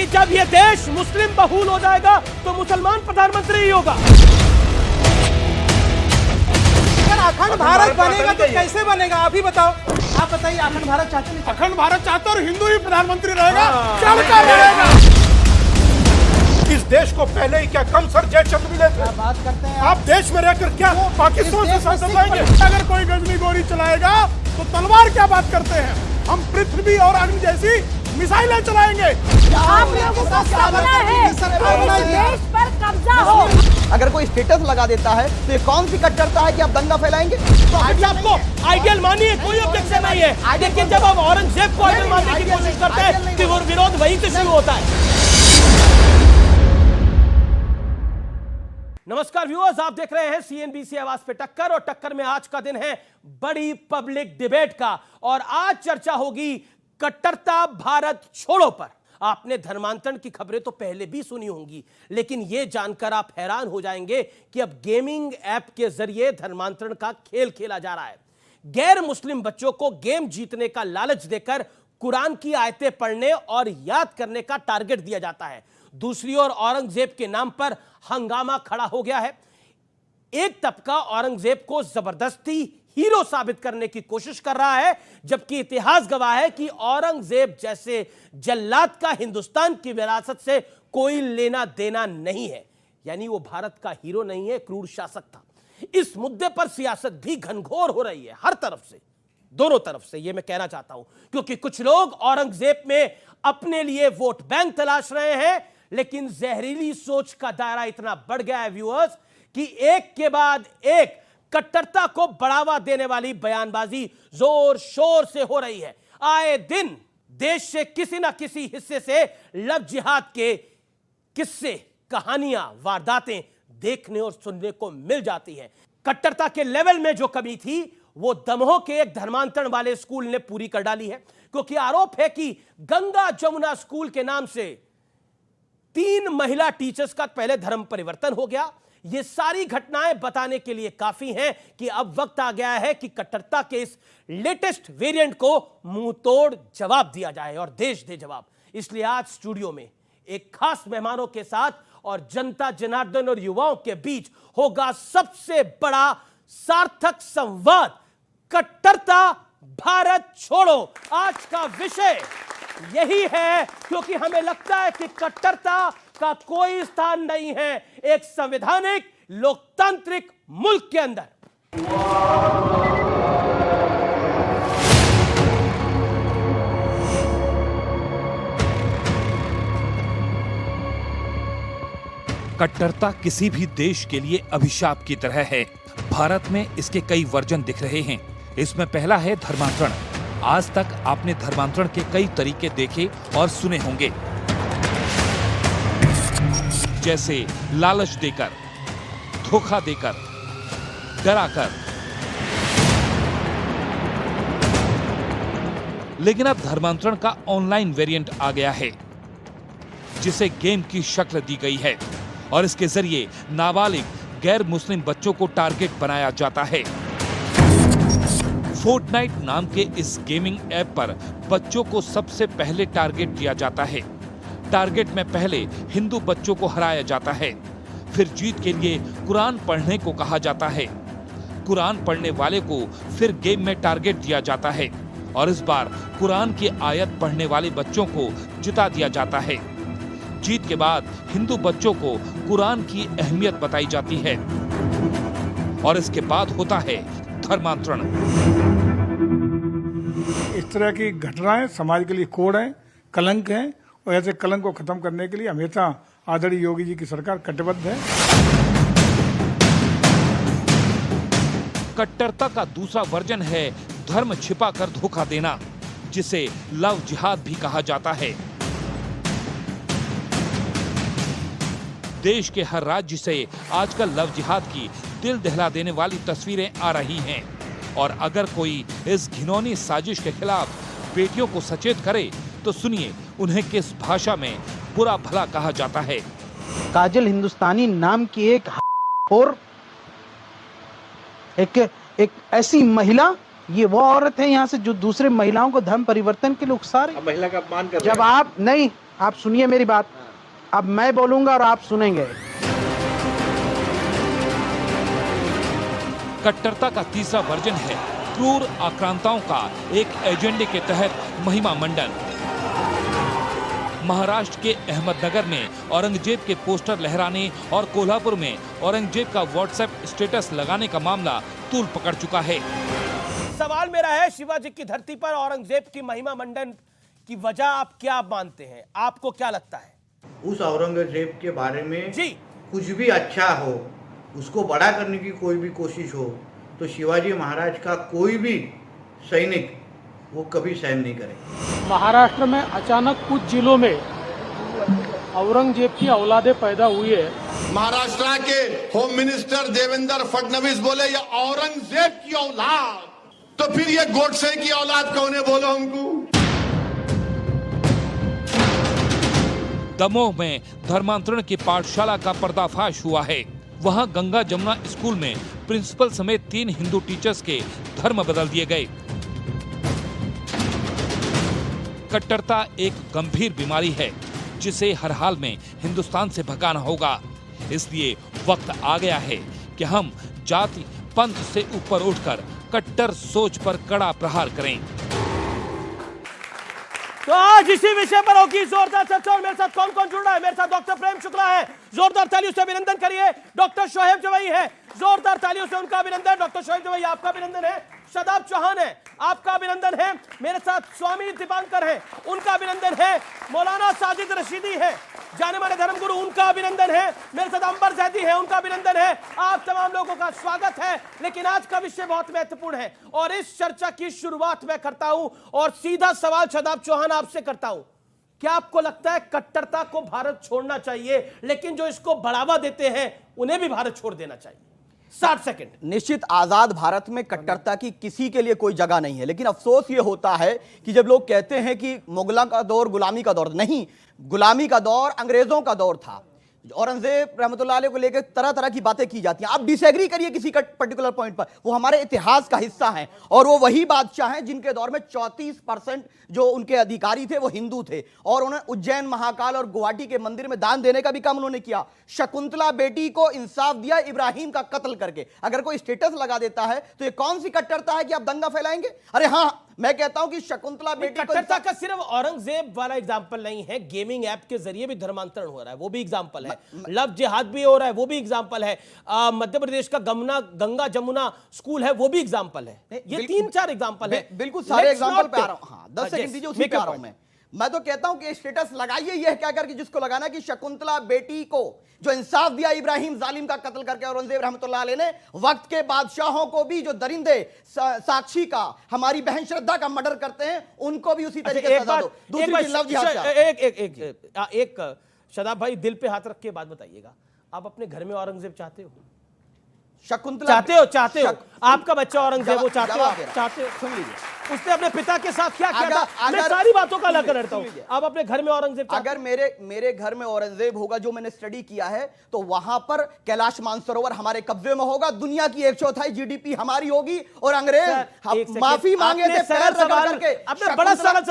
कि जब ये देश मुस्लिम बहुल हो जाएगा तो मुसलमान प्रधानमंत्री ही होगा। अगर अखंड भारत बनेगा तो कैसे बनेगा, आप ही बताओ। आप बताइए, अखंड भारत चाहते हैं? अखंड भारत चाहते और हिंदू ही प्रधानमंत्री रहेगा, चढ़ रहेगा। इस देश को पहले ही क्या कम सर जयचंद मिले थे? बात करते हैं आप देश में रहकर क्या पाकिस्तान से संसद लाएंगे? अगर कोई गजनी गोरी चलाएगा तो तलवार क्या बात करते हैं, हम पृथ्वी और अग्नि जैसी मिसाइलें चलाएंगे। आप लोगों को सपना है देश पर कब्जा हो। अगर कोई स्टेटस लगा देता है तो ये कौन सी कट्टरता है कि आप दंगा फैलाएंगे? तो आपको आइडियल मानिए, कोई ऑब्जेक्शन नहीं है, लेकिन जब आप औरंगजेब को आइडियल मानने की कोशिश करते हैं तो वो विरोध वहीं से शुरू होता है। नमस्कार व्यूअर्स, आप देख रहे हैं सीएनबीसी आवाज पे टक्कर, और टक्कर में आज का दिन है बड़ी पब्लिक डिबेट का, और आज चर्चा होगी कट्टरता भारत छोड़ो पर। आपने धर्मांतरण की खबरें तो पहले भी सुनी होंगी, लेकिन यह जानकर आप हैरान हो जाएंगे कि अब गेमिंग ऐप के जरिए धर्मांतरण का खेल खेला जा रहा है। गैर मुस्लिम बच्चों को गेम जीतने का लालच देकर कुरान की आयतें पढ़ने और याद करने का टारगेट दिया जाता है। दूसरी ओर औरंगजेब के नाम पर हंगामा खड़ा हो गया है। एक तबका औरंगजेब को जबरदस्ती हीरो साबित करने की कोशिश कर रहा है, जबकि इतिहास गवाह है कि औरंगजेब जैसे जल्लाद का हिंदुस्तान की विरासत से कोई लेना देना नहीं है, यानी वो भारत का हीरो नहीं है, क्रूर शासक था। इस मुद्दे पर सियासत भी घनघोर हो रही है, हर तरफ से, दोनों तरफ से, यह मैं कहना चाहता हूं, क्योंकि कुछ लोग औरंगजेब में अपने लिए वोट बैंक तलाश रहे हैं, लेकिन जहरीली सोच का दायरा इतना बढ़ गया है व्यूअर्स कि एक के बाद एक कट्टरता को बढ़ावा देने वाली बयानबाजी जोर शोर से हो रही है। आए दिन देश से किसी ना किसी हिस्से से लव जिहाद के किस्से, कहानियां, वारदातें देखने और सुनने को मिल जाती हैं। कट्टरता के लेवल में जो कमी थी वो दमोह के एक धर्मांतरण वाले स्कूल ने पूरी कर डाली है, क्योंकि आरोप है कि गंगा जमुना स्कूल के नाम से 3 महिला टीचर्स का पहले धर्म परिवर्तन हो गया। ये सारी घटनाएं बताने के लिए काफी हैं कि अब वक्त आ गया है कि कट्टरता के इस लेटेस्ट वेरिएंट को मुंह तोड़ जवाब दिया जाए और देश दे जवाब। इसलिए आज स्टूडियो में एक खास मेहमानों के साथ और जनता जनार्दन और युवाओं के बीच होगा सबसे बड़ा सार्थक संवाद, कट्टरता भारत छोड़ो। आज का विषय यही है, क्योंकि हमें लगता है कि कट्टरता का कोई स्थान नहीं है एक संवैधानिक लोकतांत्रिक मुल्क के अंदर। कट्टरता किसी भी देश के लिए अभिशाप की तरह है। भारत में इसके कई वर्जन दिख रहे हैं। इसमें पहला है धर्मांतरण। आज तक आपने धर्मांतरण के कई तरीके देखे और सुने होंगे, जैसे लालच देकर, धोखा देकर, डराकर। लेकिन अब धर्मांतरण का ऑनलाइन वेरिएंट आ गया है, जिसे गेम की शक्ल दी गई है, और इसके जरिए नाबालिग गैर मुस्लिम बच्चों को टारगेट बनाया जाता है। फोर्टनाइट नाम के इस गेमिंग ऐप पर बच्चों को सबसे पहले टारगेट किया जाता है। टारगेट में पहले हिंदू बच्चों को हराया जाता है, फिर जीत के लिए कुरान पढ़ने को कहा जाता है। कुरान पढ़ने वाले को फिर गेम में टारगेट दिया जाता है, और इस बार कुरान की आयत पढ़ने वाले बच्चों को जिता दिया जाता है। जीत के बाद हिंदू बच्चों को कुरान की अहमियत बताई जाती है, और इसके बाद होता है धर्मांतरण। इस तरह की घटनाएं समाज के लिए कोड़ है, कलंक है, और ऐसे कलंक को खत्म करने के लिए हमेशा आदरणीय योगी जी की सरकार कटिबद्ध है। कट्टरता का दूसरा वर्जन है धर्म छिपाकर धोखा देना, जिसे लव जिहाद भी कहा जाता है। देश के हर राज्य से आजकल लव जिहाद की दिल दहला देने वाली तस्वीरें आ रही हैं, और अगर कोई इस घिनौनी साजिश के खिलाफ बेटियों को सचेत करे तो सुनिए उन्हें किस भाषा में बुरा भला कहा जाता है। काजल हिंदुस्तानी नाम की एक ऐसी महिला, ये वो औरत है यहाँ से जो दूसरे महिलाओं को धर्म परिवर्तन के लिए उकसा रही। महिला का अपमान कर जब आप नहीं, आप सुनिए मेरी बात, अब मैं बोलूंगा और आप सुनेंगे। कट्टरता का तीसरा वर्जन है क्रूर आक्रांताओं का एक एजेंडे के तहत महिमा मंडन। महाराष्ट्र के अहमदनगर में औरंगजेब के पोस्टर लहराने और कोल्हापुर में औरंगजेब का व्हाट्सएप स्टेटस लगाने का मामला तूल पकड़ चुका है। सवाल मेरा है, शिवाजी की धरती पर औरंगजेब की महिमा मंडन की वजह आप क्या मानते हैं? आपको क्या लगता है? उस औरंगजेब के बारे में जी कुछ भी अच्छा हो, उसको बड़ा करने की कोई भी कोशिश हो तो शिवाजी महाराज का कोई भी सैनिक वो कभी सहन नहीं करेगा। महाराष्ट्र में अचानक कुछ जिलों में औरंगजेब की औलादें पैदा हुई है। महाराष्ट्र के होम मिनिस्टर देवेंद्र फडणवीस बोले ये औरंगजेब की औलाद, तो फिर ये गोडसे की औलाद कौन है, बोलो हमको। दमोह में धर्मांतरण की पाठशाला का पर्दाफाश हुआ है। वहां गंगा जमुना स्कूल में प्रिंसिपल समेत 3 हिंदू टीचर्स के धर्म बदल दिए गए। कट्टरता एक गंभीर बीमारी है जिसे हर हाल में हिंदुस्तान से भगाना होगा। इसलिए वक्त आ गया है कि हम जाति पंथ से ऊपर उठकर कट्टर सोच पर कड़ा प्रहार करें। तो आज इसी विषय पर होगी जोरदार चर्चा और मेरे साथ कौन कौन जुड़ रहा है? मेरे साथ डॉक्टर प्रेम शुक्ला है, जोरदार तालियों से अभिनंदन करिए। डॉक्टर शोहेब जवाई है, जोरदार तालियों से उनका अभिनंदन। डॉक्टर शोहेब जवाई आपका अभिनंदन है। शदाब चौहान है, आपका अभिनंदन है। मेरे साथ स्वामी दीपांकर है, उनका अभिनंदन है। मौलाना साजिद रशीदी है, जाने माने धर्मगुरु, उनका अभिनंदन है। मेरे साथ अंबर जैदी है, उनका अभिनंदन है। आप तमाम लोगों का स्वागत है। लेकिन आज का विषय बहुत महत्वपूर्ण है और इस चर्चा की शुरुआत मैं करता हूं और सीधा सवाल शदाब चौहान आपसे करता हूं। क्या आपको लगता है कट्टरता को भारत छोड़ना चाहिए, लेकिन जो इसको बढ़ावा देते हैं उन्हें भी भारत छोड़ देना चाहिए? 60 सेकंड। निश्चित आजाद भारत में कट्टरता की किसी के लिए कोई जगह नहीं है, लेकिन अफसोस ये होता है कि जब लोग कहते हैं कि मुगलों का दौर गुलामी का दौर, नहीं, गुलामी का दौर अंग्रेजों का दौर था। औरंगजेब रहमतुल्लाह अलैह को लेकर तरह तरह की बातें की जाती हैं। आप डिसएग्री करिए किसी पर्टिकुलर पॉइंट पर, वो हमारे इतिहास का हिस्सा हैं और वो वही बादशाह हैं जिनके दौर में 34% जो उनके अधिकारी थे वो हिंदू थे और उन्होंने उज्जैन, महाकाल और गुवाहाटी के मंदिर में दान देने का भी काम उन्होंने किया। शकुंतला बेटी को इंसाफ दिया इब्राहिम का कत्ल करके। अगर कोई स्टेटस लगा देता है तो ये कौन सी कट्टरता है कि आप दंगा फैलाएंगे? अरे हाँ, मैं कहता हूं कि शकुंतला बेटी को कट्टरता का सिर्फ औरंगजेब वाला एग्जांपल नहीं है, गेमिंग ऐप के जरिए भी धर्मांतरण हो रहा है, वो भी एग्जांपल है। लव जिहाद भी हो रहा है, वो भी एग्जांपल है। मध्य प्रदेश का गंगा जमुना स्कूल है, वो भी एग्जांपल है। ये 3-4 एग्जांपल है। बिल्कुल सारे एग्जांपल पे आ रहा हूं। हाँ, 10 सेकंड दीजिए, उसी पे आ रहा हूं मैं तो कहता हूं कि स्टेटस लगाइए यह कहकर कि जिसको लगाना कि शकुंतला बेटी को जो इंसाफ दिया इब्राहिम जालिम का कत्ल करके, औरंगजेब रहमतुल्लाह अलैह ने वक्त के बादशाहों को भी, जो दरिंदे साक्षी का, हमारी बहन श्रद्धा का मर्डर करते हैं, उनको भी उसी तरीके से सजा दो। दूसरी लव जिहाद। एक शदाब भाई दिल पे हाथ रख के बात बताइएगा, आप अपने घर में औरंगजेब चाहते हो? शकुंतला चाहते हो? आपका बच्चा औरंगजेब हो, चाहते हो? सुन लीजिए, उसने अपने पिता के साथ क्या किया था? मैं सारी बातों का अलग करता हूं। आप अपने घर में औरंगजेब, अगर मेरे घर में औरंगजेब होगा, जो मैंने स्टडी किया है, तो वहां पर कैलाश मानसरोवर हमारे कब्जे में होगा, दुनिया की 1/4 जीडीपी हमारी होगी और अंग्रेज माफी मांगे थे पैर रगड़ करके। बड़ा सरल